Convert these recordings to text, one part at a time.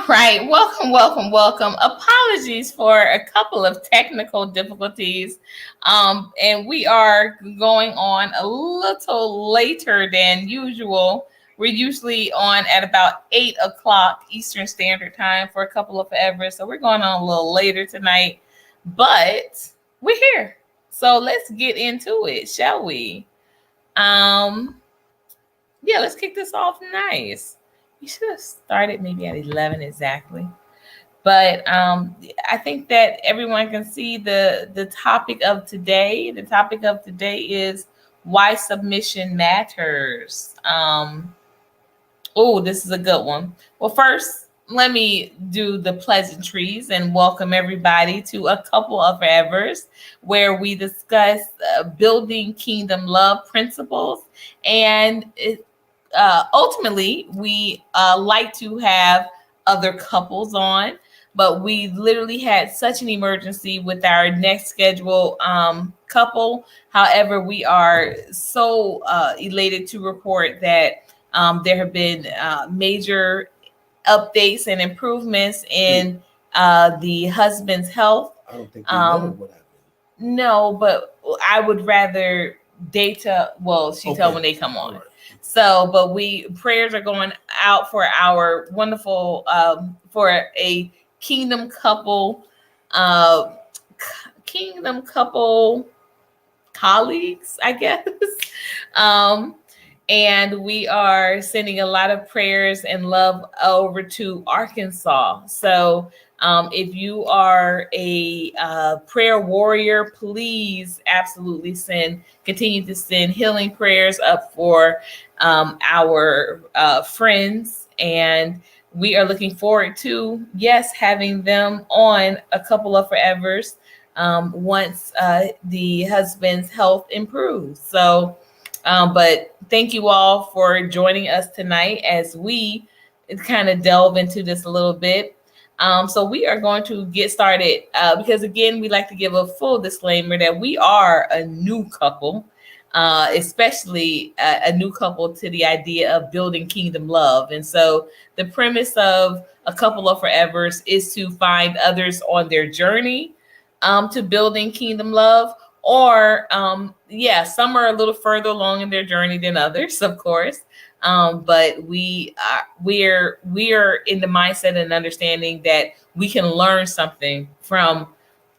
right, welcome. Apologies for a couple of technical difficulties. And we are going on a little later than usual. We're usually on at about 8 o'clock Eastern Standard Time for a couple of forever. So we're going on a little later tonight, but we're here. So let's get into it, shall we? Yeah, let's kick this off nice. We should have started maybe at 11 exactly. But I think that everyone can see the topic of today. The topic of today is why submission matters. Oh, this is a good one. Well, first, let me do the pleasantries and welcome everybody to a couple of forevers where we discuss building kingdom love principles. And ultimately, we like to have other couples on, but we literally had such an emergency with our next scheduled couple. However, we are so elated to report that there have been major updates and improvements in the husband's health. I don't think they know what happened. No, but I would rather data. Well, she Okay. tell when they come on. All right. So, but prayers are going out for our wonderful for a kingdom couple colleagues, I guess. And we are sending a lot of prayers and love over to Arkansas. So if you are a prayer warrior, please absolutely continue to send healing prayers up for our friends. And we are looking forward to, yes, having them on a couple of forevers once the husband's health improves. So, but thank you all for joining us tonight as we kind of delve into this a little bit. So we are going to get started because, again, we like to give a full disclaimer that we are a new couple, especially a new couple to the idea of building kingdom love. And so the premise of a couple of forevers is to find others on their journey to building kingdom love. Or, some are a little further along in their journey than others, of course. But we're in the mindset and understanding that we can learn something from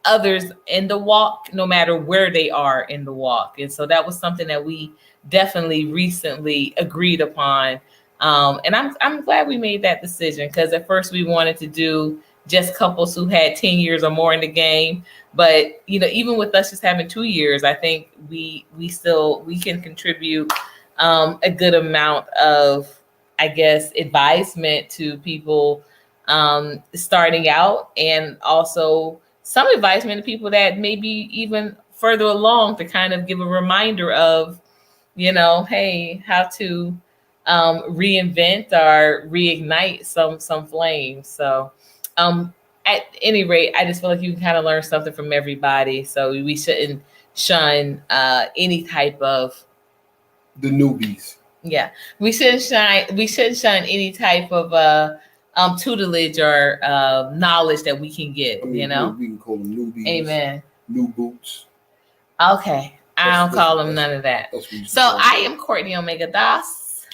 others in the walk, no matter where they are in the walk. And so that was something that we definitely recently agreed upon. And I'm glad we made that decision, because at first we wanted to do just couples who had 10 years or more in the game. But, even with us just having 2 years, I think we can contribute a good amount of, I guess, advisement to people starting out, and also some advisement to people that may be even further along, to kind of give a reminder of, hey, how to reinvent or reignite some flames. So at any rate, I just feel like you can kind of learn something from everybody. So we shouldn't shun any type of the newbies. Yeah, we shouldn't shun any type of tutelage or knowledge that we can get. We can call them newbies. Amen. New boots. Okay, I don't call them none of that. So I am Courtney Das,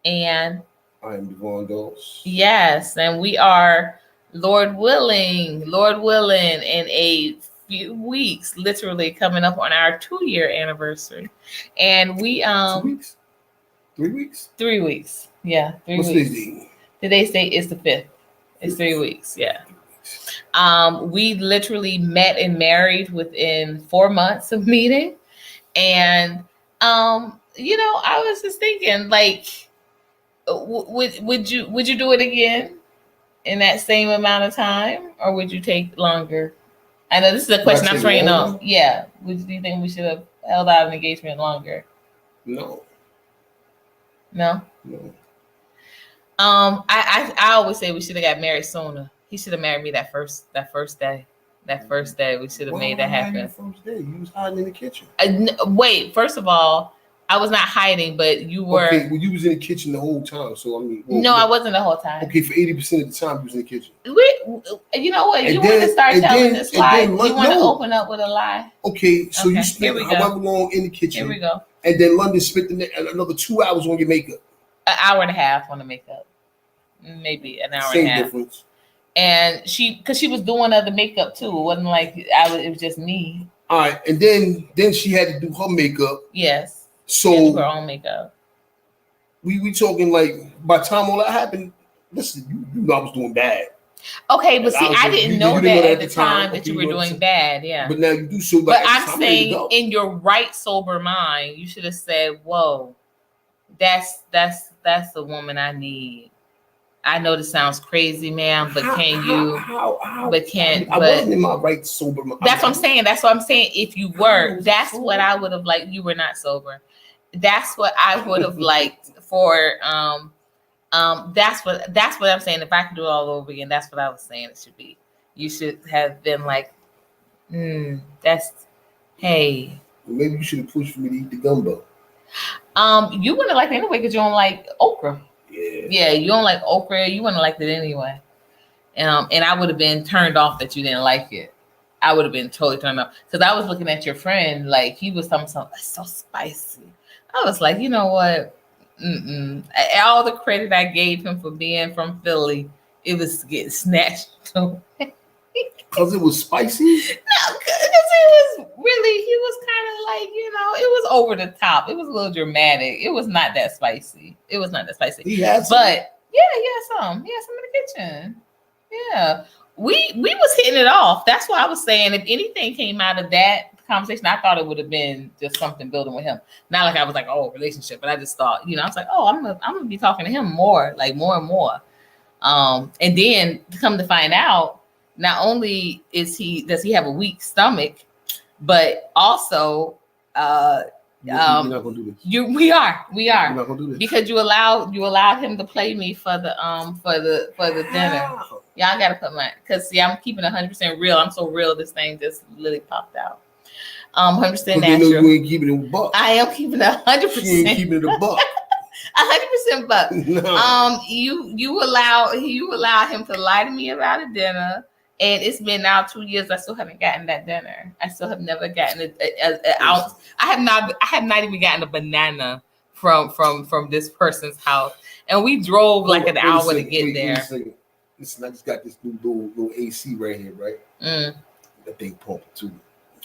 and I am Davon. Yes, and we are, Lord willing, in a few weeks, literally coming up on our 2-year anniversary. And we 2 weeks? 3 weeks? 3 weeks. Yeah, 3 What's weeks. Today's date is the 5th. It's 3 weeks, yeah. We literally met and married within 4 months of meeting. And I was just thinking, like, would you do it again in that same amount of time, or would you take longer? I know this is a question I'm bringing up. Yeah. Do you think we should have held out an engagement longer? No. I always say we should have got married sooner. He should have married me that first day. That first day, we should have made that happen. First day, you was hiding in the kitchen. Wait, first of all, I was not hiding, but you were. Okay, well, you was in the kitchen the whole time. So I mean, well, No, I wasn't the whole time. Okay, for 80% of the time, you was in the kitchen. You know what? And You then- want to start and telling then- this and lie? then You want to no. open up with a lie? Okay, so Okay, you spent here we go. however long in the kitchen. Here we go. And then London spent another 2 hours on your makeup. An hour and a half on the makeup, maybe an hour Same and a half. difference. And because she was doing other makeup too. It wasn't like it was just me. All right, and then she had to do her makeup. Yes. So she had to do her own makeup. We talking like by the time all that happened, listen, you know I was doing bad. Okay, but see, I didn't know that at the time that okay, you were doing bad. Yeah. But now you do so. But I'm saying, in your right sober mind, you should have said, "Whoa, that's the woman I need." I know this sounds crazy, ma'am, but I but wasn't in my right sober mind. That's what I'm saying. That's what I'm saying. If you were, that's what I would have liked. You were not sober. That's what I would have liked for. That's what I'm saying. If I could do it all over again, that's what I was saying. It should be. You should have been like, hey. Maybe you should have pushed for me to eat the gumbo. You wouldn't have liked it anyway because you don't like okra. Yeah, you don't like okra. You wouldn't have liked it anyway. And I would have been turned off that you didn't like it. I would have been totally turned off because I was looking at your friend like he was something it's so spicy. I was like, you know what? All the credit I gave him for being from Philly, it was getting snatched away. Because it was spicy? No, because it was really, he was kind of like, it was over the top. It was a little dramatic. It was not that spicy. He had some. But yeah, he had some. He had some in the kitchen. Yeah. We was hitting it off. That's why I was saying if anything came out of that conversation, I thought it would have been just something building with him. Not like I was like, oh, relationship, but I just thought, I was like, oh, I'm gonna be talking to him more, like more and more. And then to come to find out, not only does he have a weak stomach, but also you're not gonna do this. We are. You're not gonna do this. Because you allowed him to play me for the dinner. Yeah, I gotta put because I'm keeping 100% real. I'm so real. This thing just literally popped out. 100% natural. You ain't keeping it a buck. I am keeping 100%. You ain't keeping it a buck. 100% buck. No. You allow him to lie to me about a dinner, and it's been now 2 years. I still haven't gotten that dinner. I still have never gotten an ounce. I have not even gotten a banana from this person's house, and we drove like an hour to get there. Listen, I just got this new little AC right here, right? That thing pumping too.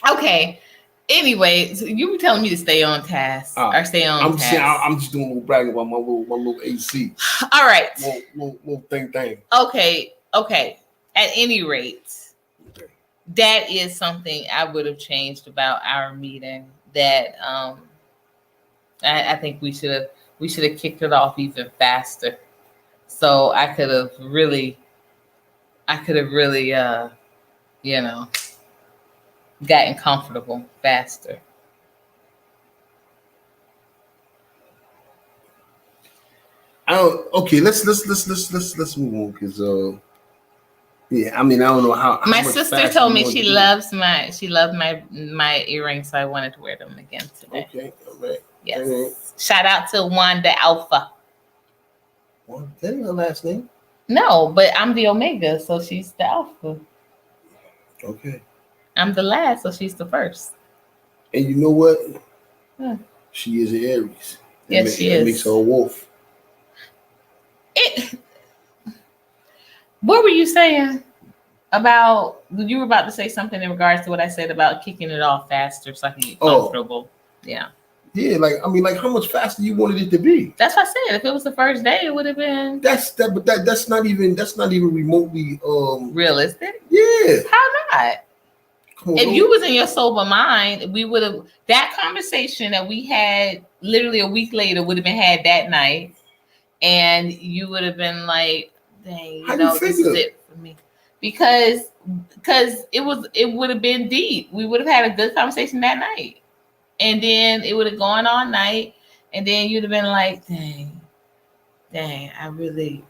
Okay. Anyway, so you were telling me to stay on task or stay on task. I'm just doing a little bragging about my little AC. All right. Little thing. Okay. At any rate, that is something I would have changed about our meeting. That I think we should have kicked it off even faster. So I could have really, gotten comfortable faster. Okay, let's move on because I mean I don't know how my sister told me she loved my earrings, so I wanted to wear them again today. Okay, all right. Yes. All right. Shout out to Wanda Alpha. Well, that ain't her last name. No, but I'm the Omega, so she's the Alpha. Okay. I'm the last, so she's the first. And you know what? She is an Aries. Yes, she is. That makes her a wolf. What were you saying about? You were about to say something in regards to what I said about kicking it off faster so I can get comfortable. Yeah. Yeah, like how much faster you wanted it to be? That's what I said. If it was the first day, it would have been. That's not even remotely realistic. Yeah. How not? If you was in your sober mind, we would have that conversation that we had literally a week later would have been had that night, and you would have been like, "Dang, this is it for me," because it would have been deep. We would have had a good conversation that night, and then it would have gone all night, and then you'd have been like, "Dang, I really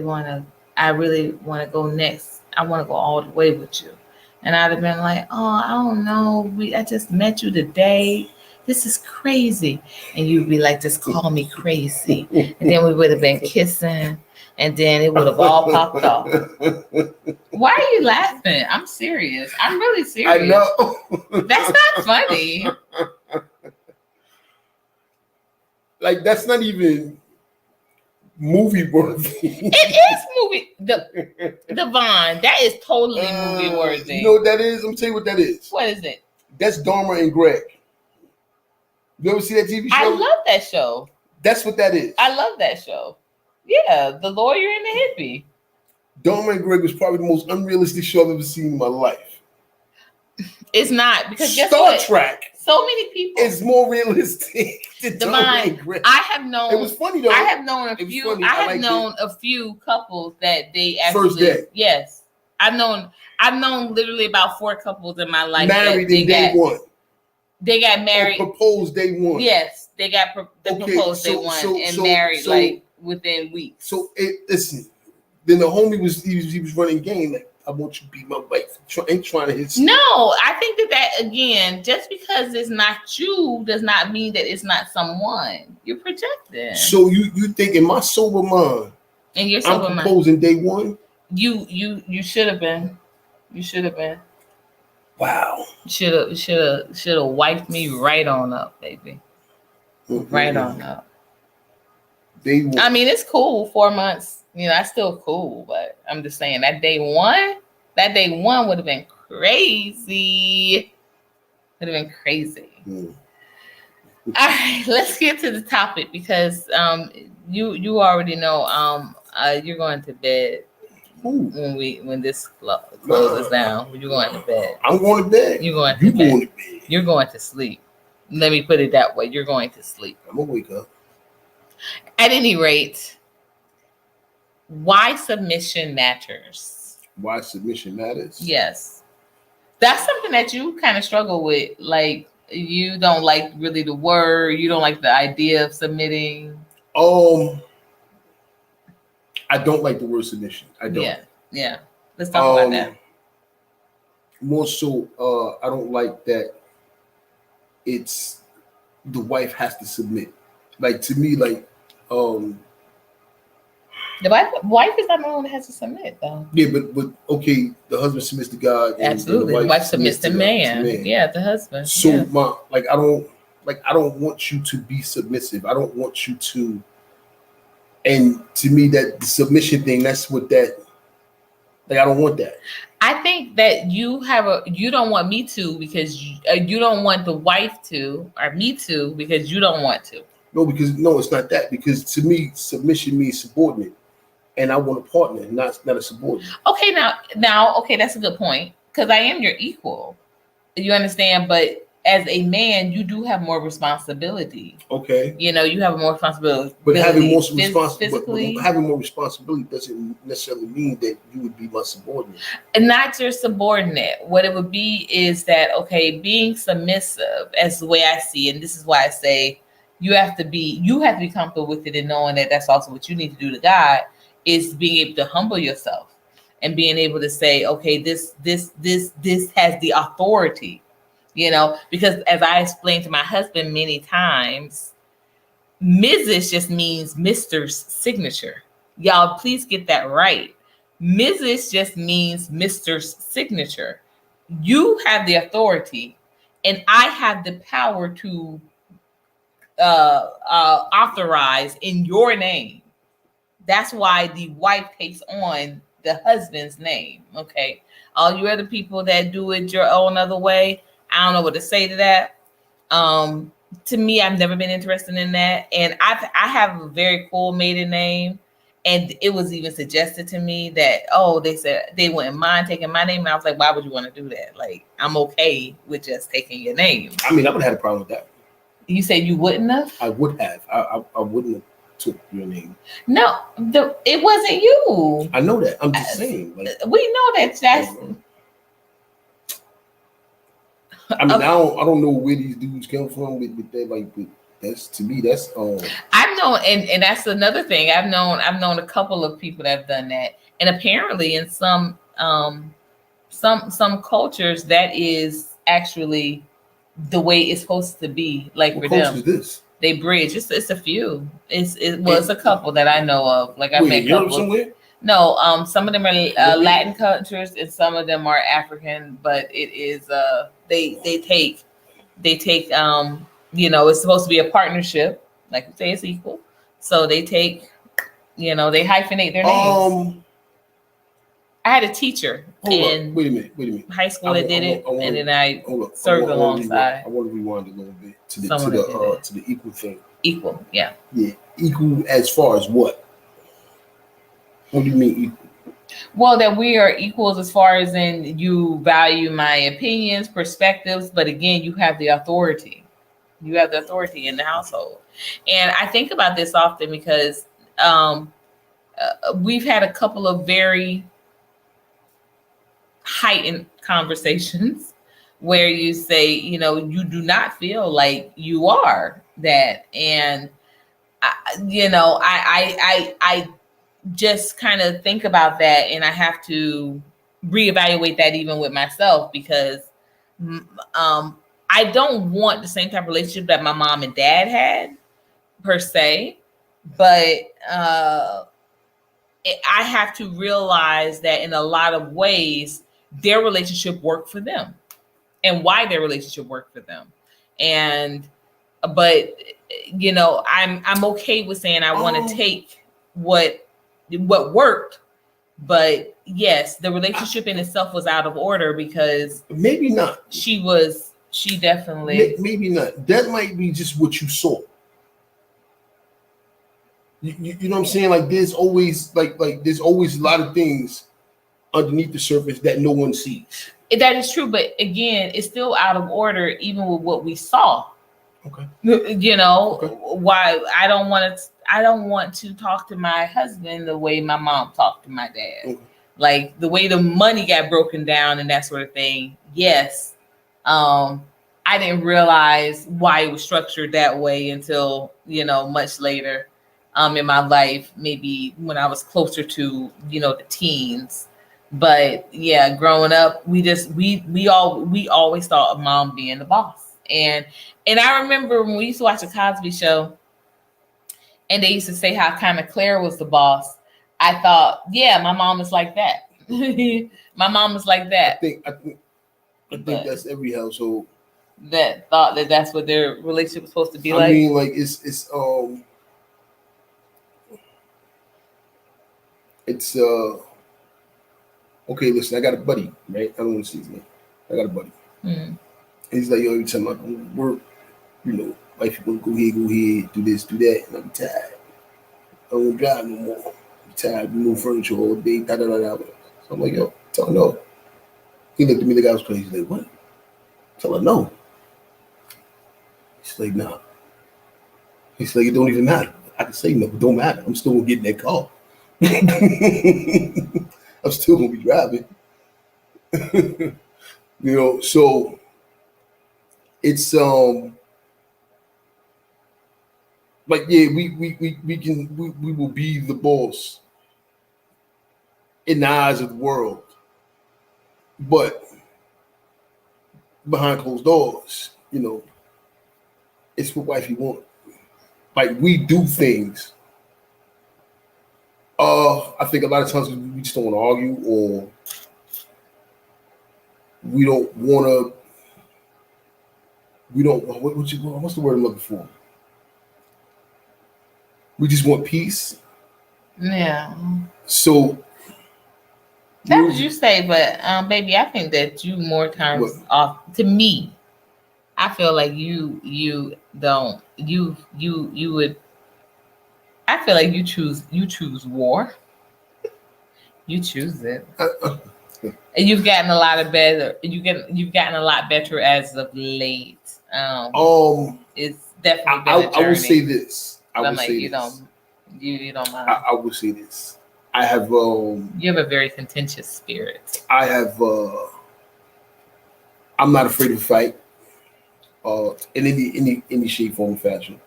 want to go next. I want to go all the way with you." And I'd have been like, oh, I don't know. I just met you today. This is crazy. And you'd be like, just call me crazy. And then we would have been kissing, and then it would have all popped off. Why are you laughing? I'm serious. I'm really serious. I know. That's not funny. Like, that's not even movie worthy. It is movie. Davon, that is totally movie worthy. You know what that is? I'm telling you what that is. What is it? That's Dharma and Greg. You ever see that TV show? I love that show. That's what that is. I love that show. Yeah, the lawyer and the hippie. Dharma and Greg was probably the most unrealistic show I've ever seen in my life. It's not, because guess Star what? Trek. So many people. It's more realistic than Dharma and Greg. I have known. It was funny though. I have known a few. Funny. I have known a few couples that they actually. First day. Yes, I've known literally about 4 couples in my life. Married in day one. They got married. Or proposed day one. Yes, they got proposed day one and married like within weeks. So listen. Then the homie was running game like, I want you to be my wife. Ain't trying to hit. No, I think that again, just because it's not you does not mean that it's not someone. You're projecting. So you think in my sober mind, and your sober I'm proposing day one? You should have been. You should have been. Wow. Should have wiped me right on up, baby. Mm-hmm. Right on up. I mean, it's cool. 4 months. You know, that's still cool, but I'm just saying that day one would have been crazy. Would have been crazy. Mm. All right, let's get to the topic, because you already know you're going to bed when this closes down. You're going to bed. I'm going to bed. You're going to bed. You're going to sleep. Let me put it that way. You're going to sleep. I'm gonna wake up. At any rate, why submission matters. Why submission matters? Yes. That's something that you kind of struggle with. Like, you don't like really the word. You don't like the idea of submitting. I don't like the word submission. I don't. Yeah. Let's talk about that. More so, I don't like that it's the wife has to submit. Like, to me, like, the wife is not the one that has to submit, though. Yeah, but okay, the husband submits to God. Absolutely, the wife submits to man. Yeah, the husband. So I don't want you to be submissive. I don't want you to. And to me, that the submission thing, that's what that. Like, I don't want that. I think that you don't want me to, because you don't want the wife to, or me to, because you don't want to. No, it's not that. Because to me, submission means subordinate. And I want a partner, not a subordinate. Okay, now, okay, that's a good point, because I am your equal. You understand? But as a man, you do have more responsibility. Okay. You know, you have more responsibility. But having more responsibility doesn't necessarily mean that you would be my subordinate. And not your subordinate. What it would be is that, okay, being submissive, as the way I see it, and this is why I say you have to be comfortable with it, and knowing that that's also what you need to do to God, is being able to humble yourself and being able to say, okay, this has the authority, you know, because as I explained to my husband many times, Mrs. just means Mr.'s signature. Y'all, please get that right. Mrs. just means Mr.'s signature. You have the authority, and I have the power to authorize in your name. That's why the wife takes on the husband's name. Okay. All you other people that do it your own other way, I don't know what to say to that. To me, I've never been interested in that. And I have a very cool maiden name. And it was even suggested to me that, they said they wouldn't mind taking my name. And I was like, why would you want to do that? Like, I'm okay with just taking your name. I mean, I would have had a problem with that. You said you wouldn't have? I would have. I wouldn't have took your name. No, it wasn't you. I know that. I'm just saying. Like, we know that's. I mean, I don't know where these dudes come from with that. Like, that's, to me, that's. I've known, and that's another thing. I've known a couple of people that have done that, and apparently in some cultures that is actually the way it's supposed to be. Like what for them, is this? They bridge. It's a few. It's a couple that I know of. Like I met a couple. Somewhere? No, some of them are Latin cultures and some of them are African, but it is they take it's supposed to be a partnership, like you say, it's equal. So they take, they hyphenate their names. I had a teacher in wait a minute. High school that did it, and then I served alongside. I want to rewind a little bit to the equal thing. Equal, yeah. Yeah, equal as far as what? What do you mean equal? Well, that we are equals as far as in you value my opinions, perspectives, but again, you have the authority. You have the authority in the household. And I think about this often because we've had a couple of very heightened conversations where you say, you do not feel like you are that. And, I just kind of think about that, and I have to reevaluate that even with myself because I don't want the same type of relationship that my mom and dad had per se, but I have to realize that in a lot of ways their relationship worked for them and why their relationship worked for them. But I'm okay with saying I want to take what worked, but yes, the relationship in itself was out of order because maybe not. She definitely maybe not. That might be just what you saw. You know what I'm saying? Like there's always there's always a lot of things underneath the surface that no one sees. That is true, but again, it's still out of order even with what we saw. Okay. Why I don't want to talk to my husband the way my mom talked to my dad. Okay. Like the way the money got broken down and that sort of thing. Yes. I didn't realize why it was structured that way until, much later in my life, maybe when I was closer to, the teens. But yeah, growing up, we always thought of mom being the boss. And I remember when we used to watch the Cosby Show and they used to say how kind of Claire was the boss. I thought, yeah, my mom is like that. My mom is like that. I think that's every household that thought that that's what their relationship was supposed to be like. I mean, like it's okay, listen, I got a buddy, right? I don't want to see his name. I got a buddy. Mm. He's like, yo, every time I go to work, wife, you want to go here, do this, do that, and I'm tired. I don't want to drive no more. I'm tired, we move furniture all day, da-da-da-da. So I'm like, yo, tell her no. He looked at me, the guy was crazy. He's like, what? Tell her no. He's like, nah. He's like, it don't even matter. I can say no, it don't matter. I'm still going to get in that car. I'm still going to be driving. So it's like, yeah, we will be the boss in the eyes of the world, but behind closed doors, it's what wifey want. Like we do things. I think a lot of times we just don't want to argue, or we don't want to. We don't. What's the word I'm looking for? We just want peace. Yeah. So. That's what you say, but baby, I think that you more times off. To me, I feel like you don't. You would. I feel like you choose war. You choose it. And you've gotten a lot better. You've gotten a lot better as of late. It's definitely been a journey. I will say this. You don't mind. I will say this. I have. You have a very contentious spirit. I have. I'm not afraid to fight. In any shape, form, fashion.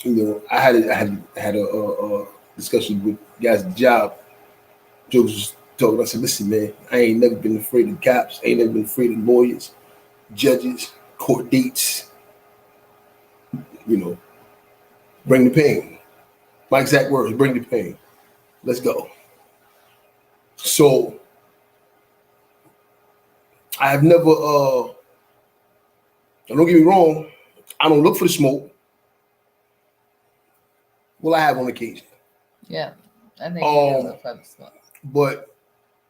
I had a discussion with guys at the job. Joe was just talking. I said, listen, man, I ain't never been afraid of cops. I ain't never been afraid of lawyers, judges, court dates, bring the pain. My exact words, bring the pain. Let's go. So I have never, don't get me wrong, I don't look for the smoke. Well, I have on occasion. Yeah, I think you look for the smoke. But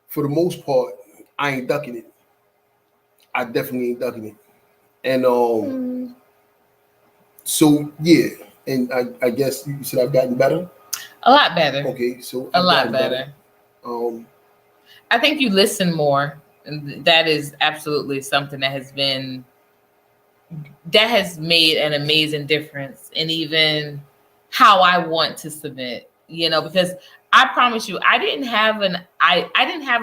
for the most part, I ain't ducking it. I definitely ain't ducking it. And so yeah, and I guess you said I've gotten better. A lot better. Okay, so a lot better. I think you listen more, and that is absolutely something that has made an amazing difference in even how I want to submit. Because I promise you, I didn't have a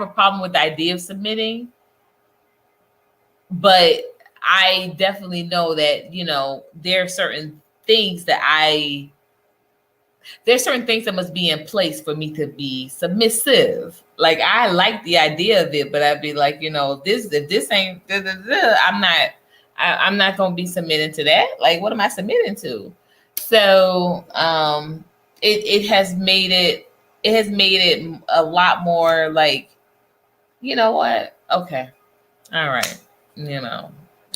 problem with the idea of submitting, but I definitely know that there are certain things that must be in place for me to be submissive. Like, I like the idea of it, but I'd be like, if this ain't, I'm not going to be submitting to that. Like, what am I submitting to? So, it has made it a lot more like, you know what? Okay. All right.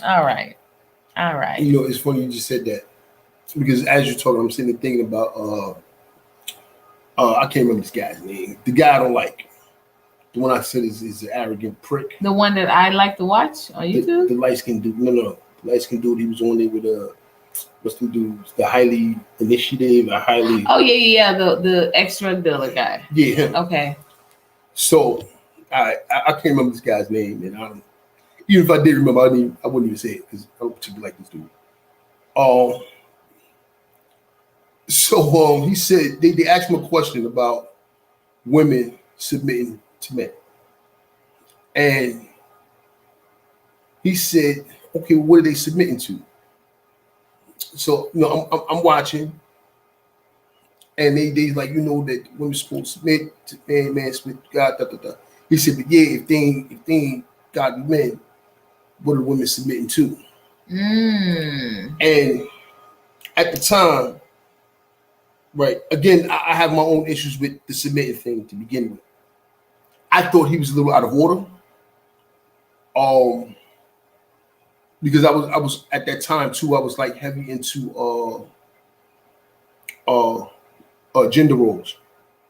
All right. It's funny you just said that, because as you're talking, I'm sitting there thinking about, I can't remember this guy's name. The guy I don't like. The one I said is an arrogant prick. The one that I like to watch on YouTube? The light-skinned dude. No. The light-skinned dude, he was on there with what's the dudes? The highly initiative, Oh, yeah. The extra dealer guy. Yeah, him. Okay. So I can't remember this guy's name, and even if I did remember, I wouldn't even say it because I don't particularly like this dude. So he said they asked him a question about women submitting to men, and he said, "Okay, well, what are they submitting to?" So I'm watching, and they like that women supposed to submit to man submit to God. He said, "But yeah, if they ain't God men, what are women submitting to?" And at the time, right, again, I have my own issues with the submitting thing to begin with. I thought he was a little out of order. Because I was at that time too, I was like heavy into gender roles.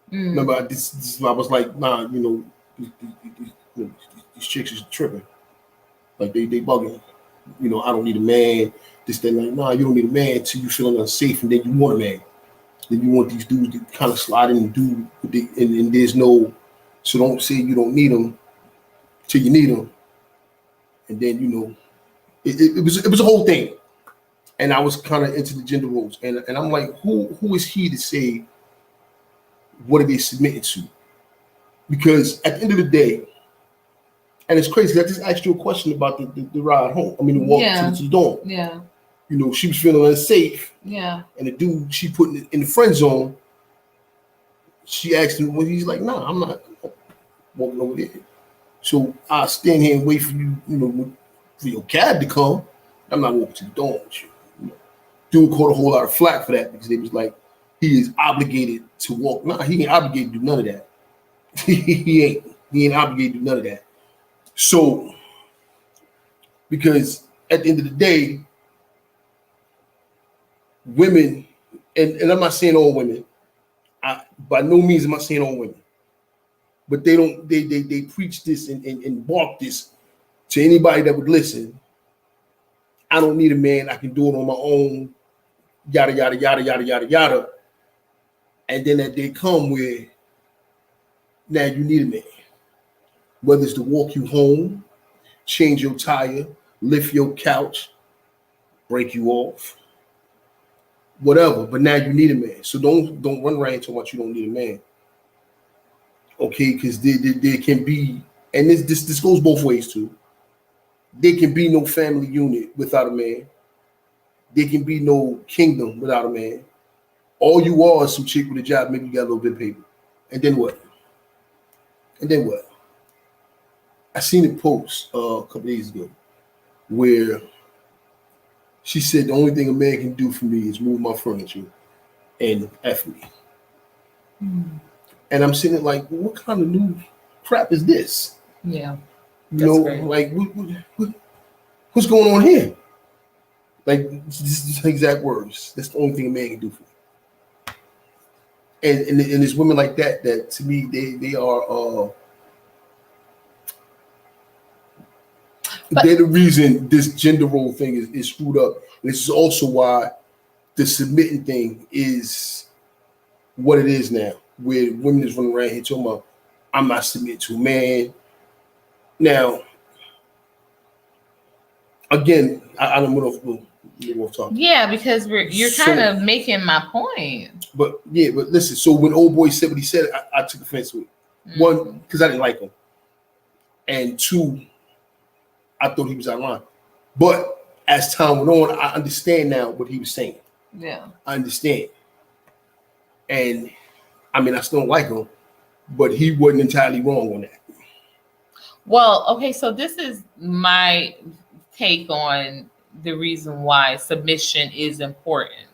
Remember, I was like, nah, these chicks is tripping. Like they bugging. I don't need a man. This, that, like, nah, you don't need a man till you feeling unsafe, and then you want a man. Then you want these dudes to kind of slide in and do, and there's no, so don't say you don't need them till you need them, and then it was a whole thing, and I was kind of into the gender roles, and I'm like, who is he to say what are they submitting to? Because at the end of the day, and it's crazy. I just asked you a question about the ride home. I mean, the walk to the dorm. Yeah. She was feeling unsafe. Yeah. And the dude she put in the friend zone, she asked him, well, he's like, nah, I'm not walking over there. So I'll stand here and wait for you, for your cab to come. I'm not walking to the dorm with you. Dude caught a whole lot of flack for that because they was like, he is obligated to walk. Nah, he ain't obligated to do none of that. He ain't obligated to do none of that. So, because at the end of the day, women, and I'm not saying all women, by no means am I saying all women, but they preach this and bark this to anybody that would listen. I don't need a man. I can do it on my own. Yada, yada, yada, yada, yada, yada. And then that day come where now you need a man. Whether it's to walk you home, change your tire, lift your couch, break you off, whatever. But now you need a man. So don't run around and talk about you don't need a man. Okay, because there can be, and this goes both ways too. There can be no family unit without a man. There can be no kingdom without a man. All you are is some chick with a job, maybe you got a little bit of paper. And then what? I seen a post a couple days ago where She said the only thing a man can do for me is move my furniture and F me. And I'm sitting like, what kind of new crap is this? Yeah. You know, great. Like, what's going on here? Like, this is exact words. That's the only thing a man can do for me. And there's women like that to me, they are they're the reason this gender role thing is screwed up. And this is also why the submitting thing is what it is now, where women is running around here talking about, I'm not submitting to a man. Now, again, I don't want to talk. Yeah, because you're kind of making my point. But listen, so when old boy said what he said, I took offense to it. One, because I didn't like him. And two, I thought he was out of line. But as time went on, I understand now what he was saying. Yeah. I understand. And I mean, I still don't like him, but he wasn't entirely wrong on that. Well, okay, so this is my take on the reason why submission is important,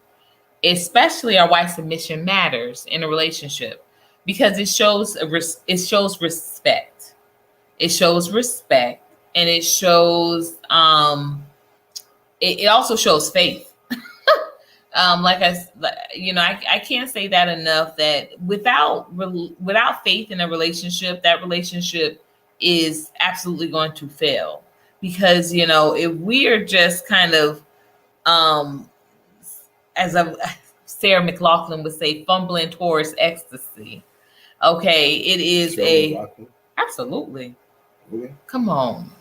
especially or why submission matters in a relationship, because it shows respect. It shows respect. And it shows, it also shows faith. I can't say that enough, that without faith in a relationship, that relationship is absolutely going to fail. Because, if we are just kind of, Sarah McLachlan would say, fumbling towards ecstasy. Okay, it is absolutely. Okay. Come on.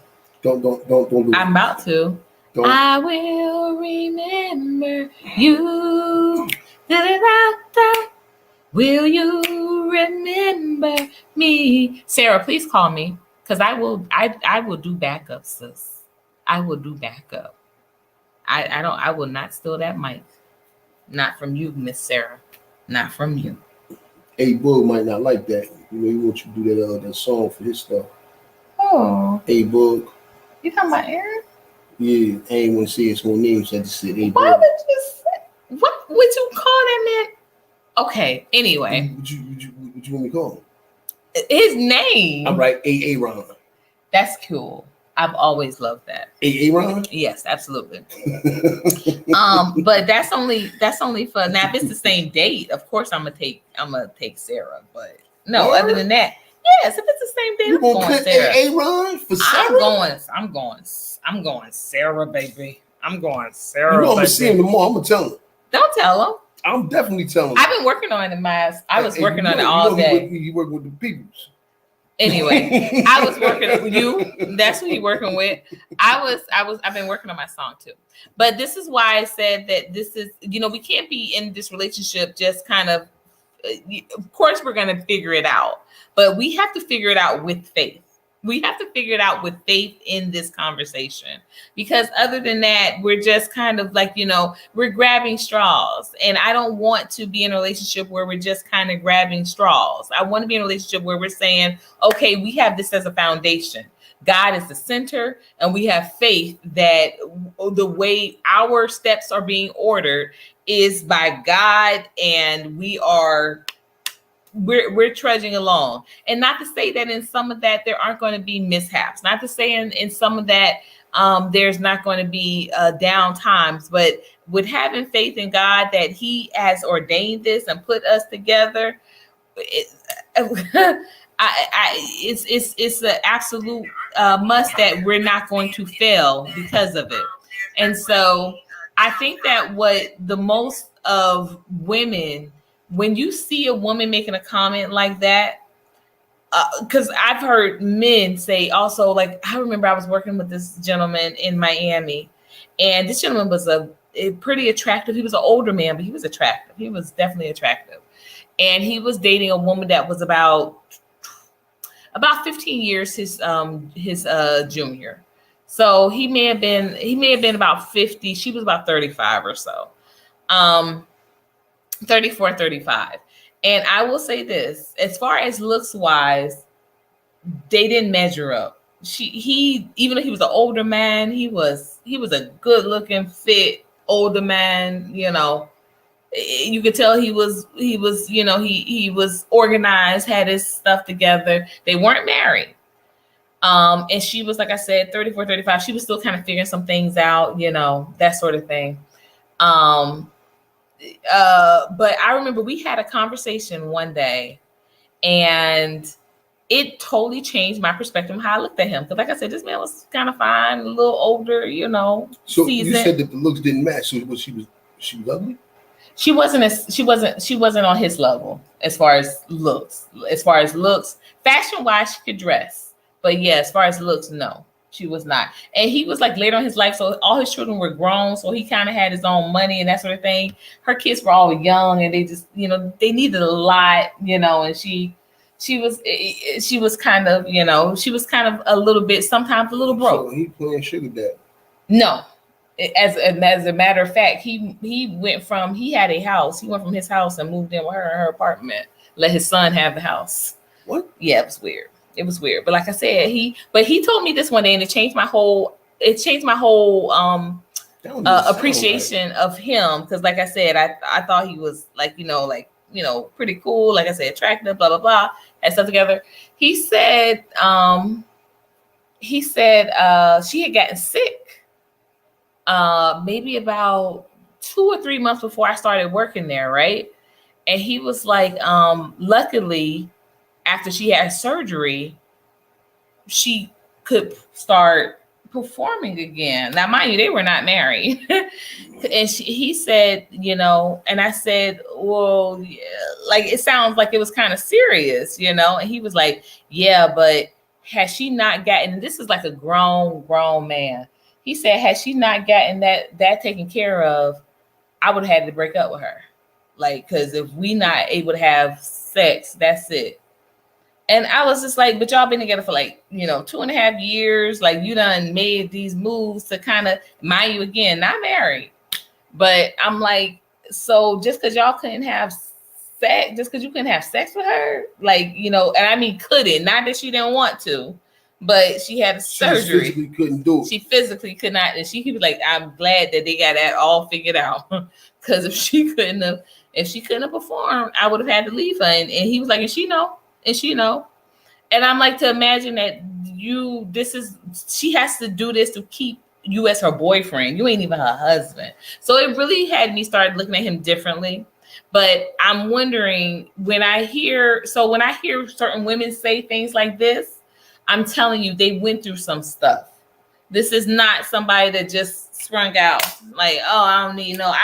Don't do I'm about to. Don't. I will remember you. Da-da-da-da. Will you remember me? Sarah, please call me, because I will do backup, sis. I will do backup. I will not steal that mic. Not from you, Miss Sarah. Not from you. A-Boog might not like that. He wants you to do that song for his stuff. Oh. A-Boog. You talking about Aaron? Yeah, I ain't want to say his whole name, so I just said A-Boog. Why would you say? What would you call that man? Okay, anyway. What you want me to call him? His name. I'm right, A-Ron. That's cool. I've always loved that. A-Ron? Yes, absolutely. But that's only for now. If it's the same date, of course I'm gonna take Sarah. But no, other than that, yes, if it's the same date, I'm going Sarah. A-Ron for Sarah? I'm going Sarah, baby. I'm going Sarah. You know I'm gonna see him tomorrow. I'm gonna tell him. Don't tell him. I'm definitely telling him. I've been working on it, I was working on it all day. You work with the peoples. Anyway, I was working with you. That's who you're working with. I've been working on my song too. But this is why I said that this is, we can't be in this relationship just kind of course we're going to figure it out, but we have to figure it out with faith. We have to figure it out with faith in this conversation, because other than that, we're just kind of like, we're grabbing straws. And I don't want to be in a relationship where we're just kind of grabbing straws. I want to be in a relationship where we're saying, okay, we have this as a foundation. God is the center, and we have faith that the way our steps are being ordered is by God, and we're trudging along. And not to say that in some of that there aren't going to be mishaps, not to say in some of that there's not going to be down times, but with having faith in God that He has ordained this and put us together, it's an absolute must that we're not going to fail because of it. And so I think that what the most of women, when you see a woman making a comment like that, because I've heard men say also, like, I remember I was working with this gentleman in Miami, and this gentleman was a pretty attractive. He was an older man, but he was attractive. He was definitely attractive. And he was dating a woman that was about 15 years his junior. So he may have been about 50. She was about 35 or so. 34, 35. And I will say this, as far as looks wise, they didn't measure up. He even though he was an older man, he was a good looking, fit older man, you could tell he was, he was organized, had his stuff together. They weren't married. And she was, like I said, 34, 35. She was still kind of figuring some things out, that sort of thing. But I remember we had a conversation one day, and it totally changed my perspective on how I looked at him. Because, like I said, this man was kind of fine, a little older, So seasoned. You said that the looks didn't match. So she was ugly? She wasn't on his level as far as looks. Fashion wise, she could dress, but yeah, as far as looks, no, she was not. And he was like later in his life, so all his children were grown, so he kind of had his own money and that sort of thing. Her kids were all young, and they just, they needed a lot, and she was kind of, she was kind of a little bit, sometimes a little broke. So he playing sugar dad? No. As a matter of fact, he went from his house and moved in with her in her apartment. Let his son have the house. What? Yeah, it was weird. But like I said, he told me this one day, and it changed my whole appreciation of him. Because like I said, I thought he was like, pretty cool, like I said, attractive, blah blah blah, had stuff together. He said she had gotten sick maybe about 2 or 3 months before I started working there, right? And he was like, luckily, after she had surgery, she could start performing again. Now, mind you, they were not married. And he said, and I said, well, yeah, like, it sounds like it was kind of serious, And he was like, yeah, but has she not gotten, this is like a grown man. He said, had she not gotten that taken care of, I would have had to break up with her. Like, because if we not able to have sex, that's it. And I was just like, but y'all been together for like, 2.5 years. Like, you done made these moves to kind of, mind you, again, not married. But I'm like, so just because y'all couldn't have sex, just because you couldn't have sex with her, like, and I mean, couldn't, not that she didn't want to. But she had a surgery. She physically couldn't do it. She physically could not. And she was like, I'm glad that they got that all figured out. Because if she couldn't have performed, I would have had to leave her. And he was like, and she know. And I'm like, to imagine that she has to do this to keep you as her boyfriend. You ain't even her husband. So it really had me start looking at him differently. But I'm wondering, when I hear certain women say things like this, I'm telling you, they went through some stuff. This is not somebody that just sprung out like, oh, I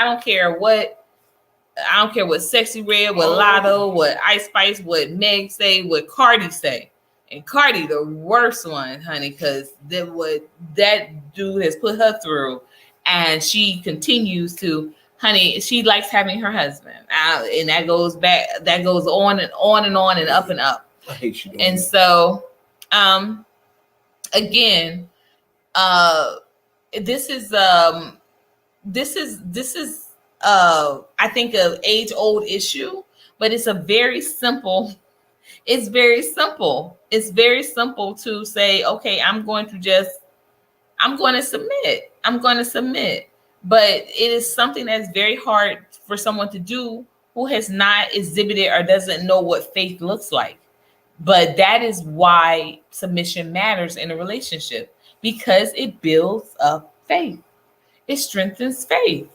don't care what Sexy Red, what Lotto, what Ice Spice, what Meg say, what Cardi say. And Cardi, the worst one, honey, because what that dude has put her through. And she continues to, honey, she likes having her husband. And that goes on and on and on and up and up. I hate you. And so, again, this is I think an age-old issue, but it's very simple to say, okay, I'm going to submit. But it is something that's very hard for someone to do who has not exhibited or doesn't know what faith looks like. But that is why submission matters in a relationship, because it builds up faith. It strengthens faith.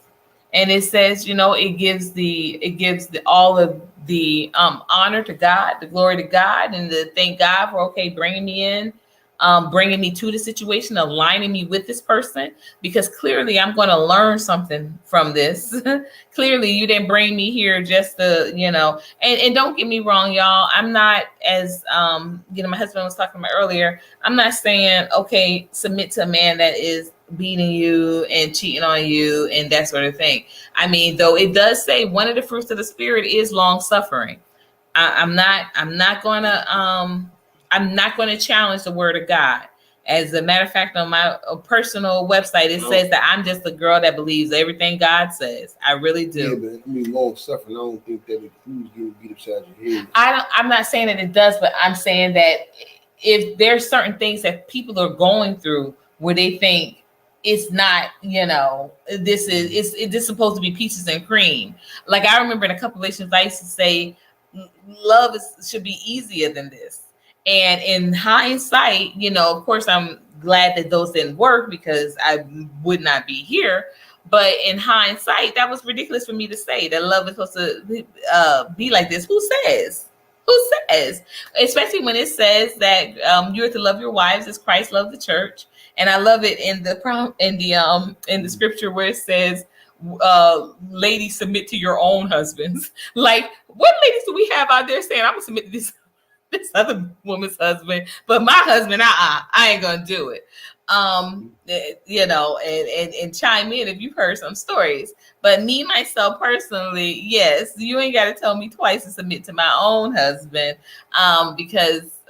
And it says, it gives all of the honor to God, the glory to God, and to thank God for, bringing me in, bringing me to the situation, aligning me with this person, because clearly I'm going to learn something from this. Clearly you didn't bring me here just to, and don't get me wrong, y'all. I'm not, as, my husband was talking about earlier, I'm not saying, submit to a man that is beating you and cheating on you and that sort of thing. I mean, though it does say one of the fruits of the spirit is long suffering. I'm not going to challenge the word of God. As a matter of fact, on my personal website, it says that I'm just a girl that believes everything God says. I really do. Yeah, but I mean, long suffering, I don't think that includes getting beat upside your head. I'm not saying that it does, but I'm saying that if there's certain things that people are going through where they think it's not, this is supposed to be peaches and cream. Like I remember in a couple of relations, I used to say, love should be easier than this. And in hindsight, of course, I'm glad that those didn't work because I would not be here. But in hindsight, that was ridiculous for me to say that love is supposed to be like this. Who says? Who says? Especially when it says that you're to love your wives as Christ loved the church. And I love it in the scripture where it says, ladies, submit to your own husbands. Like, what ladies do we have out there saying, I'm gonna submit to this other woman's husband, but my husband, I ain't gonna do it. And chime in if you've heard some stories. But me, myself personally, yes, you ain't got to tell me twice to submit to my own husband, because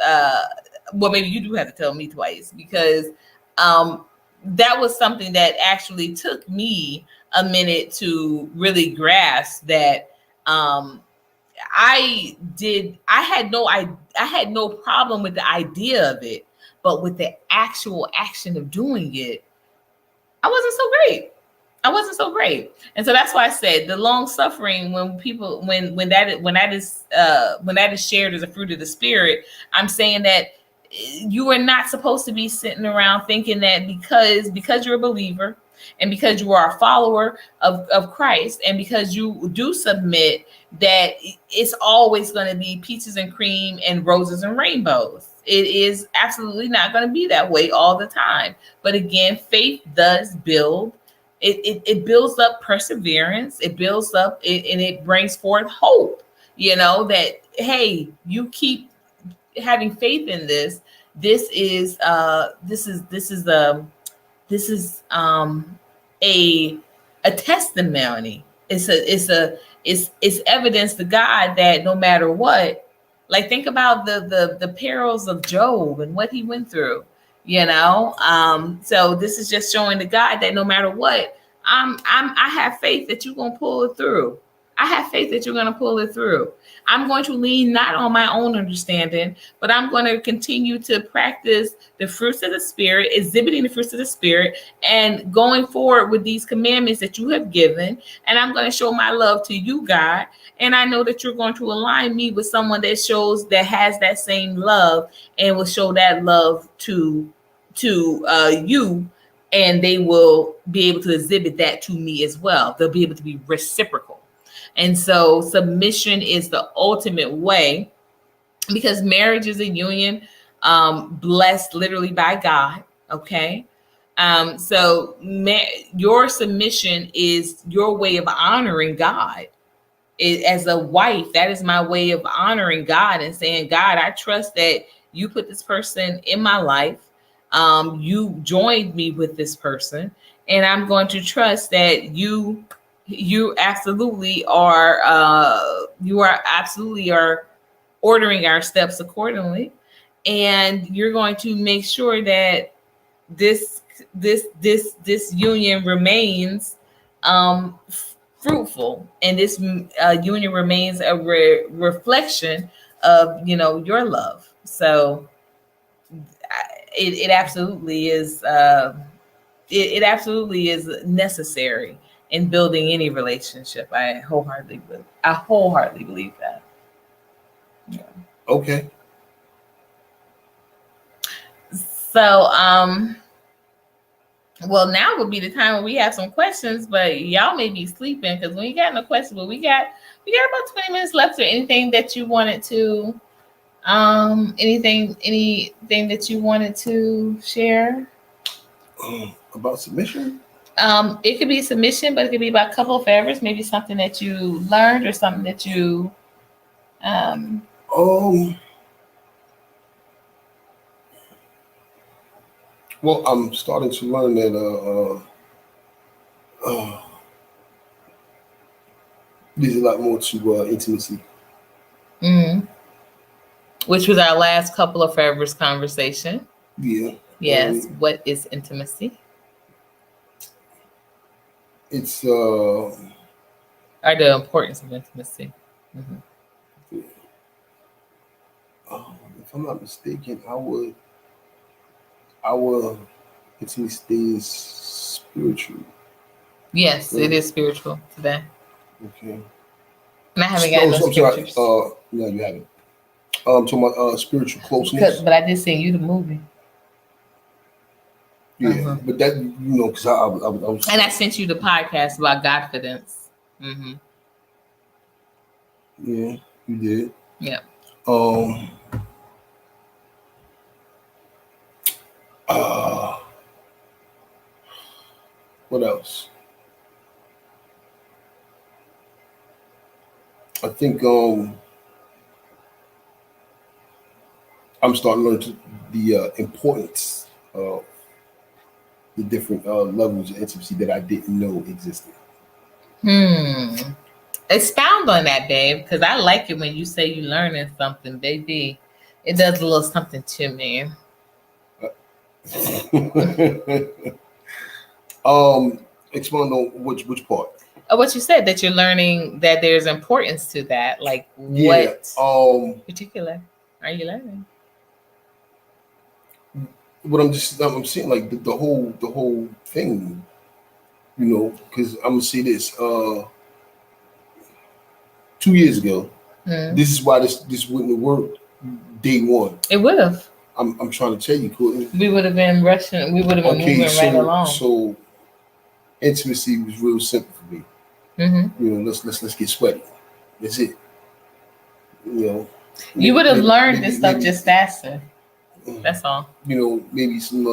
well, maybe you do have to tell me twice, because that was something that actually took me a minute to really grasp that. I had no problem with the idea of it, but with the actual action of doing it, I wasn't so great. And so that's why I said the long suffering, when that is shared as a fruit of the Spirit, I'm saying that you are not supposed to be sitting around thinking that because you're a believer and because you are a follower of Christ and because you do submit, that it's always going to be peaches and cream and roses and rainbows. It is absolutely not going to be that way all the time. But again, faith does build. It builds up perseverance. It builds up and it brings forth hope. That, hey, you keep having faith in this. This is a testimony. It's evidence to God that no matter what, like think about the perils of Job and what he went through, so this is just showing to God that no matter what, I have faith that you're gonna pull it through. I have faith that you're going to pull it through. I'm going to lean not on my own understanding, but I'm going to continue to practice the fruits of the Spirit, exhibiting the fruits of the Spirit, and going forward with these commandments that you have given. And I'm going to show my love to you, God. And I know that you're going to align me with someone that has that same love and will show that love to you. And they will be able to exhibit that to me as well. They'll be able to be reciprocal. And so submission is the ultimate way, because marriage is a union blessed literally by God. Okay. So your submission is your way of honoring God. As a wife, that is my way of honoring God and saying, God, I trust that you put this person in my life. You joined me with this person, and I'm going to trust that you absolutely are ordering our steps accordingly, and you're going to make sure that this union remains fruitful, and this union remains a reflection of your love. So it absolutely is it absolutely is necessary in building any relationship. I wholeheartedly believe that. Yeah. Okay. So well, now would be the time when we have some questions, but y'all may be sleeping because we got no questions, but we got about 20 minutes left. Or anything that you wanted to anything that you wanted to share about submission? It could be submission, but it could be about couple favors, maybe something that you learned or something that you well, I'm starting to learn that there's a lot more to intimacy. Mm-hmm. Which was our last couple of favors conversation. Yeah. Yes. What is intimacy? It's or the importance of intimacy. Mm-hmm. Yeah. If I'm not mistaken, our Intimacy is spiritual. Yes, it is spiritual today. Okay. And I haven't gotten no scriptures. No, you haven't. Talking about spiritual closeness. But I did send you the movie. Yeah, but that because I was. And I sent you the podcast about Godfidence. Mm-hmm. Yeah, you did. Yeah. What else? I think I'm starting to learn the importance of the different levels of intimacy that I didn't know existed. Expound on that, babe, because I like it when you say you're learning something, baby. It does a little something to me. Expound on which part? What you said, that you're learning that there's importance to that. Like what particular are you learning? What I'm seeing, like the whole thing, because I'm gonna say this. 2 years ago, this is why this wouldn't have worked day one. It would have. I'm trying to tell you, Courtney. We would have been rushing. We would have been moving right along. So intimacy was real simple for me. Let's get sweaty. That's it. You would have learned this stuff just faster. That's all. Maybe some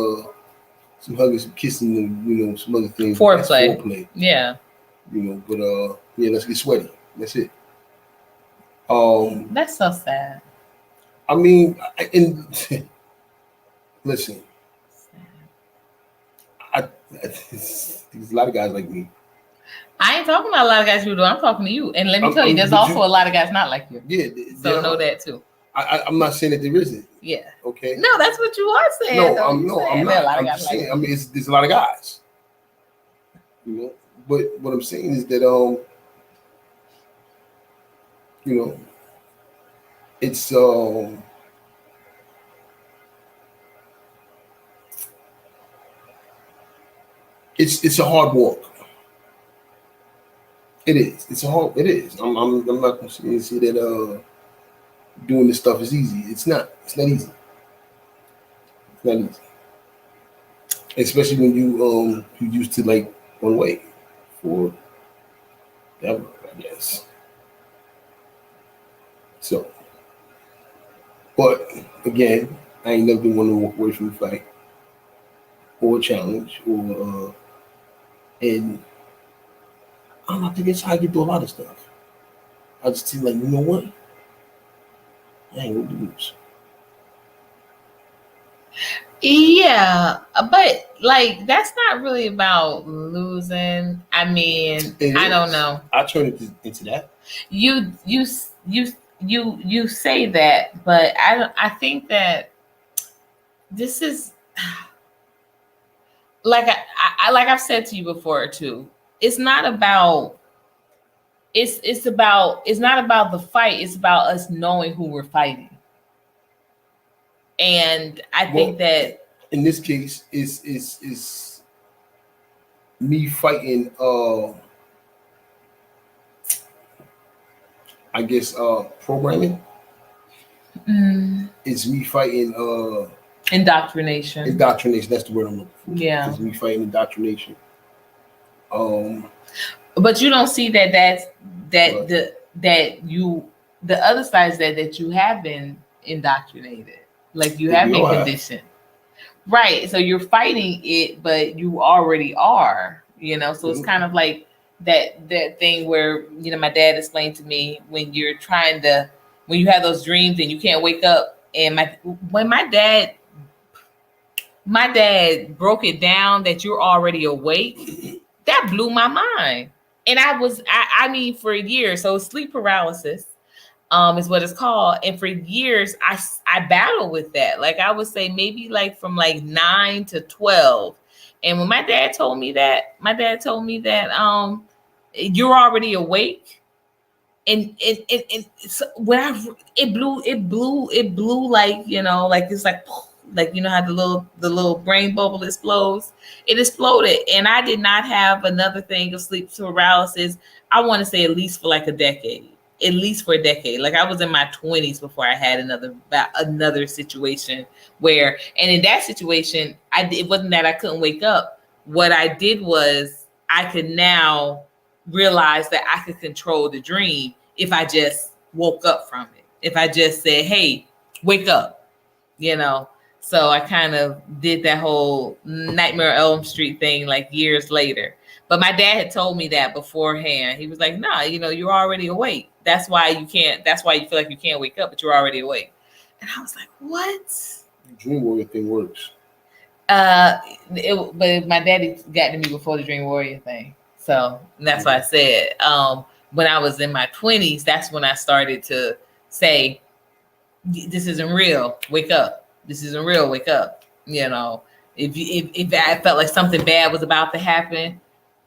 hugging, some kissing, and some other things. Foreplay. Yeah. But let's get sweaty. That's it. That's so sad. I mean, listen. There's a lot of guys like me. I ain't talking about a lot of guys you do. I'm talking to you. And let me tell you, there's also a lot of guys not like you. Yeah. So know that too. I'm not saying that there isn't. Yeah. Okay. No, that's what you are saying. No, I'm not. I'm just saying. I mean, there's a lot of guys. But what I'm saying is that it's it's a hard walk. It is. It is. I'm not going to say that doing this stuff is easy. It's not. It's not easy. It's not easy. Especially when you used to like one way for ever, I guess. So, but again, I ain't never been one to walk away from the fight or a challenge or and I don't know, I think that's how I get through a lot of stuff. I just feel like, you know what? I ain't gonna lose. Yeah, but like that's not really about losing. I mean, I don't know. I turn it into that. You say that, but I think that this is like like I've said to you before too. It's not about it's not about the fight. It's about us knowing who we're fighting. And I think that in this case is me fighting I guess programming. It's me fighting indoctrination. Indoctrination, that's the word I'm looking for. Yeah. It's me fighting indoctrination. But you don't see the other side is that you have been indoctrinated. Like you have been conditioned. Right. So you're fighting it, but you already are, so it's kind of like that thing where, my dad explained to me when you have those dreams and you can't wake up. And when my dad broke it down that you're already awake, that blew my mind. And I mean, for years, so sleep paralysis is what it's called. And for years, I battled with that. Like I would say maybe like from like 9 to 12. And when my dad told me that you're already awake. And so when it blew like, like it's like Like, you know how the little brain bubble explodes? It exploded. And I did not have another thing of sleep paralysis. I want to say at least for like a decade. At least for a decade. Like I was in my 20s before I had another situation where, and in that situation, it wasn't that I couldn't wake up. What I did was I could now realize that I could control the dream if I just woke up from it. If I just said, hey, wake up, you know. So I kind of did that whole Nightmare on Elm Street thing like years later. But my dad had told me that beforehand. He was like, nah, you know, you're already awake. That's why you feel like you can't wake up, but you're already awake. And I was like, what? The dream warrior thing works. But my daddy got to me before the dream warrior thing. So that's why I said, when I was in my 20s, that's when I started to say, this isn't real, wake up. This isn't real, wake up. You know, if I felt like something bad was about to happen,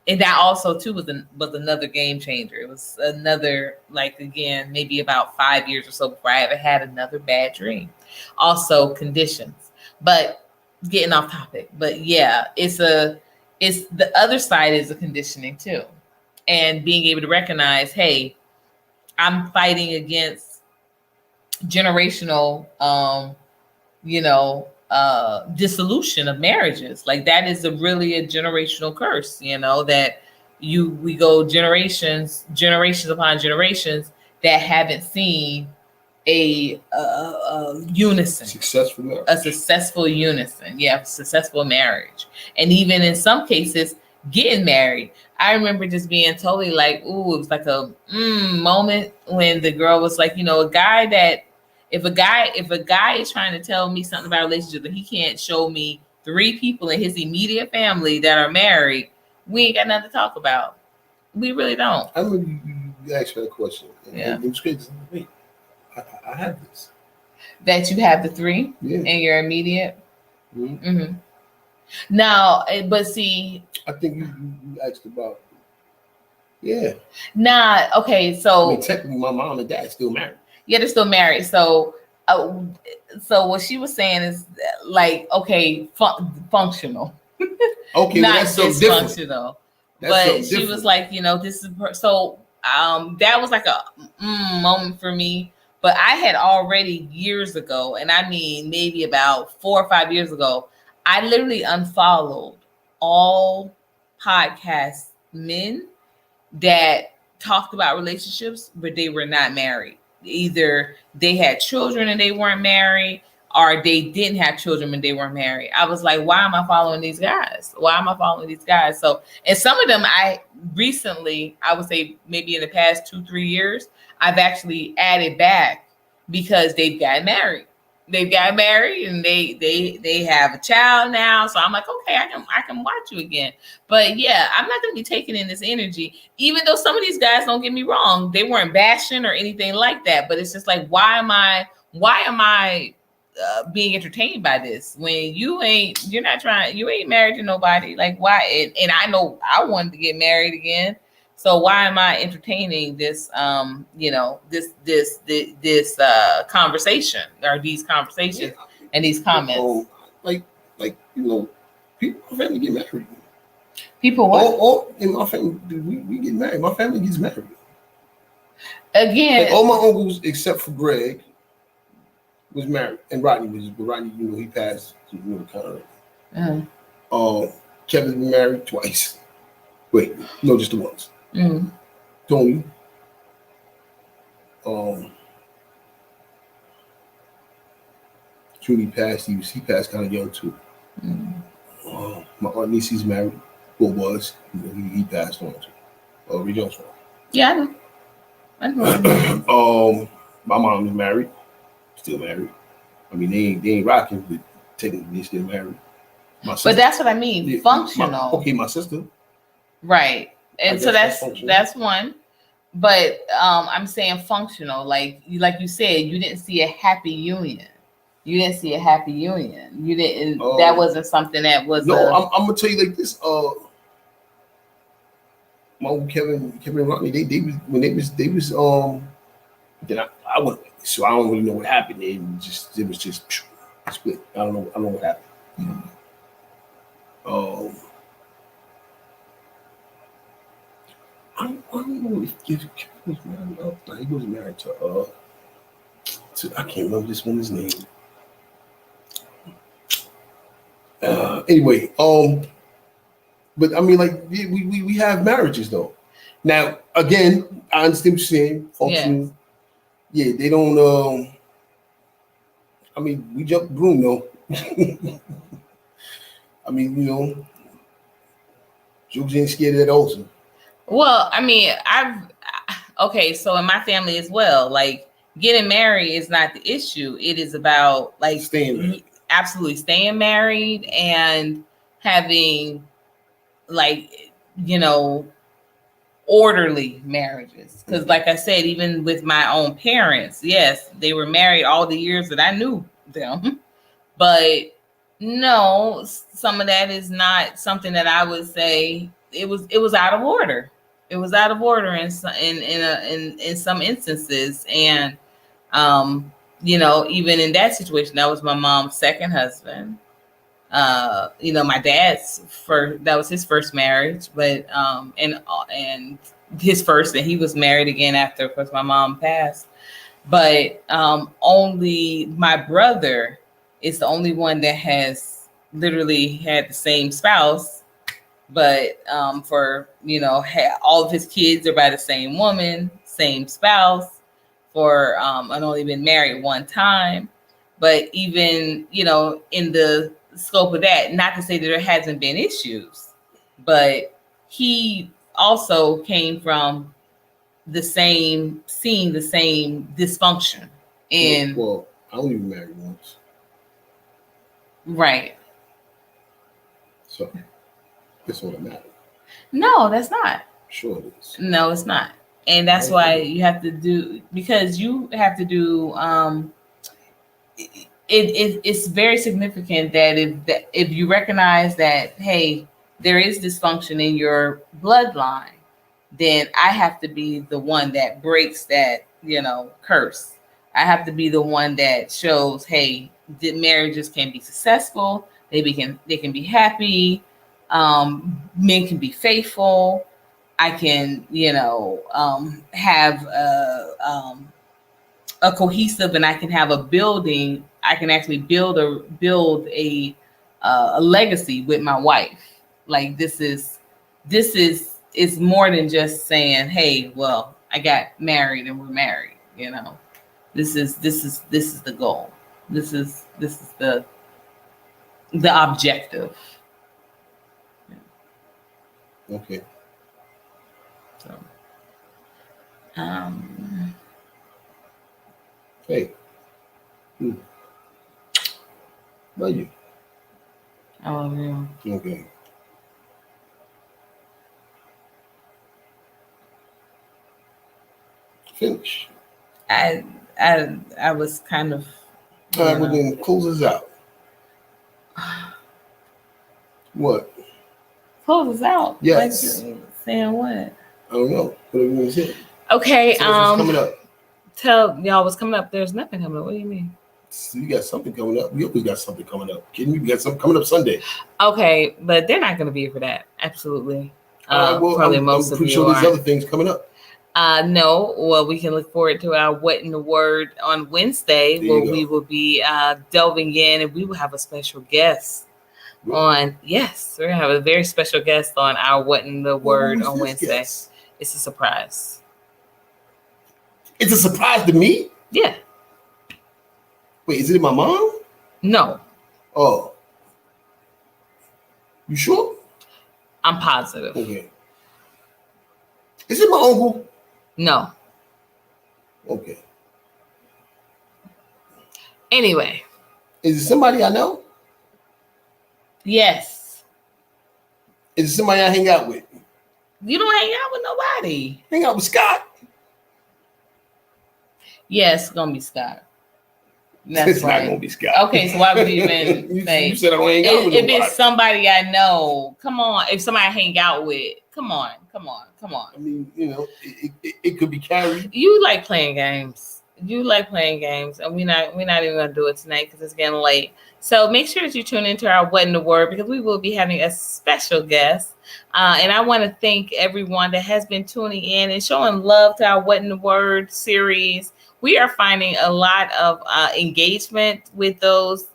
and that also too was another game changer. It was another, like, again, maybe about 5 years or so before I ever had another bad dream. Also conditions, but getting off topic. But yeah, it's the other side is the conditioning too. And being able to recognize, hey, I'm fighting against generational, dissolution of marriages. Like that is really a generational curse, you know, that we go generations upon generations that haven't seen a unison, a successful unison. Yeah, successful marriage. And even in some cases, getting married. I remember just being totally like, ooh, it was like a moment when the girl was like, you know, a guy that if a guy is trying to tell me something about a relationship and he can't show me 3 people in his immediate family that are married, we ain't got nothing to talk about. We really don't. I remember you asked me that question. Yeah. It was crazy. Wait, I have this. That you have the 3 in your immediate? Mm-hmm. Mm-hmm. Now, but see, I think you asked about, yeah. Nah, okay, so. I mean, technically, my mom and dad still married. Yeah, they're still married. So what she was saying is like, okay, functional. Okay, not that's so dysfunctional. But she was like, you know, this is so. That was like a moment for me. But I had already years ago, and I mean maybe about 4 or 5 years ago, I literally unfollowed all podcast men that talked about relationships, but they were not married. Either they had children and they weren't married, or they didn't have children and they weren't married. I was like, why am I following these guys? So, and some of them I recently, I would say maybe in the past 2-3 years, I've actually added back because they've gotten married. They've got married and they have a child now. So I'm like, okay, I can watch you again. But yeah, I'm not going to be taking in this energy, even though some of these guys, don't get me wrong, they weren't bashing or anything like that. But it's just like, why am I being entertained by this when you ain't married to nobody? Like why? And I know I wanted to get married again. So why am I entertaining this, this conversation or these conversations and these comments? Like people in my family get married. People what? All in my family, we get married. My family gets married. Again, like all my uncles except for Greg was married, and Rodney was. But Rodney, he passed. Kind of. Kevin's been married twice. Wait, no, just the once. Tony. Julie passed. He passed kind of young too. My aunt Niecy's married. Well, was he passed on too. Ray Jones. Yeah, I know. My mom is married. Still married. I mean, they ain't rocking, but technically they still married. But that's what I mean. Functional. My sister. Right. And so that's one. But I'm saying functional. Like you said, you didn't see a happy union. You didn't. That wasn't something that was. No, I'm gonna tell you like this. My uncle Kevin and Rodney, they was then I went. So I don't really know what happened. It was just split. I don't know what happened. I don't know if he was married. No, he wasn't married to I can't remember this woman's name. Anyway, but I mean, like we have marriages though. Now, again, I understand what you're saying. Functional, yeah, they don't. I mean, we jump the broom though. I mean, you know, jokes ain't scared of that also. Well, I mean, okay, so in my family as well, like getting married is not the issue. It is about like staying married. Absolutely staying married and having like, you know, orderly marriages. Because like I said, even with my own parents, yes, they were married all the years that I knew them. But no, some of that is not something that I would say it was out of order. It was out of order in some instances. And you know, even in that situation, that was my mom's second husband. You know, my dad's that was his first marriage, but and his first, and he was married again after, of course, my mom passed. But only my brother is the only one that has literally had the same spouse, but for, you know, all of his kids are by the same woman, same spouse, for and only been married one time. But even, you know, in the scope of that, not to say that there hasn't been issues, but he also came from seeing the same dysfunction. And well, I only been married once. Right. So that's all that matters. No, that's not. Sure it is. No, it's not. And that's why you have to do, because you have to do it's very significant that if you recognize that, hey, there is dysfunction in your bloodline, then I have to be the one that breaks that, you know, curse. I have to be the one that shows, hey, marriages can be successful. They can be happy. Men can be faithful. I can, you know, have a cohesive, and I can have a building. I can actually build a legacy with my wife. Like this is more than just saying, hey, well, I got married and we're married. You know, this is the goal. This is the objective. Okay. So, hey. Love you. I love you. Okay. Finish. I was kind of. All right, well then close us out. What? Close us out? Yes. Like, saying what? I don't know. Whatever you want to say. Okay. So what's coming up? Tell y'all what's coming up. There's nothing coming up. What do you mean? So you got something coming up. We always got something coming up. Kidding me? We got something coming up Sunday. Okay, but they're not going to be here for that. Absolutely. Well, probably I'm pretty sure there's other things coming up. No. Well, we can look forward to our What in the Word on Wednesday, where we will be delving in, and we will have a special guest on. Yes, we're going to have a very special guest on our What in the Word on Wednesday. Guest? It's a surprise. It's a surprise to me? Yeah. Wait, is it my mom? No. Oh. You sure? I'm positive. Okay. Is it my uncle? No. Okay. Anyway. Is it somebody I know? Yes. Is it somebody I hang out with? You don't hang out with nobody. Hang out with Scott? Yes, it's going to be Scott. That's it's right. Not gonna be Scott. Okay, so why would you even say? You said I don't hang out with nobody. If it's somebody I know, come on. If somebody I hang out with, come on. I mean, you know, it could be Carrie. You like playing games. You like playing games, and we're not even gonna do it tonight because it's getting late. So make sure that you tune into our What in the Word, because we will be having a special guest. And I want to thank everyone that has been tuning in and showing love to our What in the Word series. We are finding a lot of engagement with those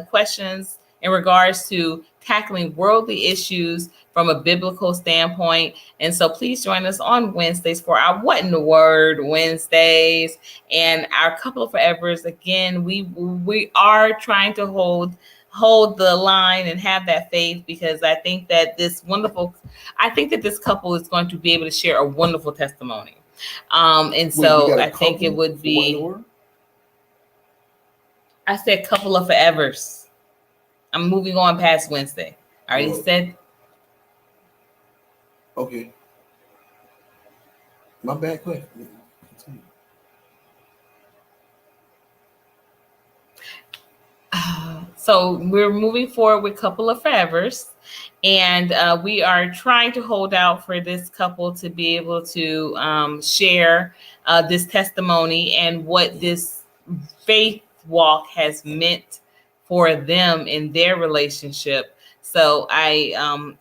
questions in regards to tackling worldly issues from a biblical standpoint. And so please join us on Wednesdays for our What in the Word Wednesdays and our couple of forevers. Again, we are trying to hold the line and have that faith, because I think that this couple is going to be able to share a wonderful testimony. And so I think it would be, I said couple of forevers. I'm moving on past Wednesday. I already said. Okay. My bad question. So we're moving forward with couple of forevers, and we are trying to hold out for this couple to be able to share this testimony and what this faith walk has meant for them in their relationship. So I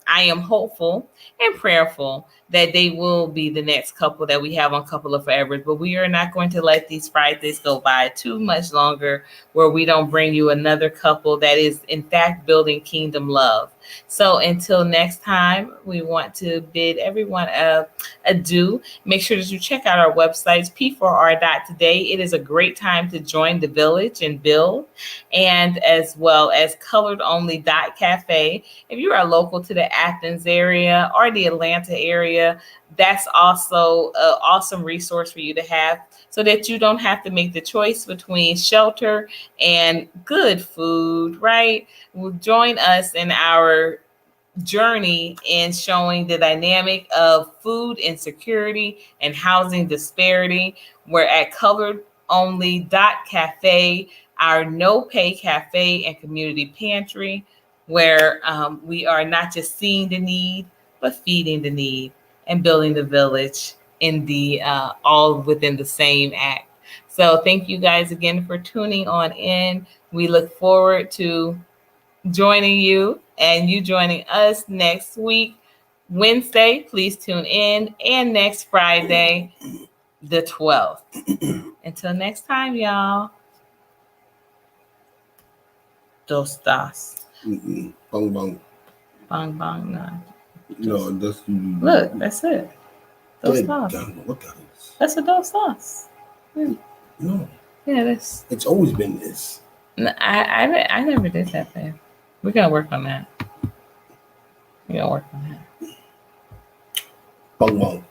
am hopeful and prayerful that they will be the next couple that we have on Couple of Forevers. But we are not going to let these Fridays go by too much longer where we don't bring you another couple that is in fact building kingdom love. So until next time, we want to bid everyone adieu. Make sure that you check out our websites, p4r.today. It is a great time to join the village and build, and as well as coloredonly.cafe. If you are local to the Athens area or the Atlanta area, that's also an awesome resource for you to have, so that you don't have to make the choice between shelter and good food, right? Well, join us in our journey in showing the dynamic of food insecurity and housing disparity. We're at coloredonly.cafe, our no-pay cafe and community pantry, where we are not just seeing the need, but feeding the need and building the village in the all within the same act. So thank you guys again for tuning on in. We look forward to joining you and you joining us next week, Wednesday. Please tune in, and next Friday, the 12th. Until next time, y'all. Dos das. Bang bang. Bang bang. No, that's look. That's it. Dos das. What that is? That's a dos das. Yeah. No. Yeah, that's. It's always been this. No, I never did that thing. We're gonna work on that. Bang bang.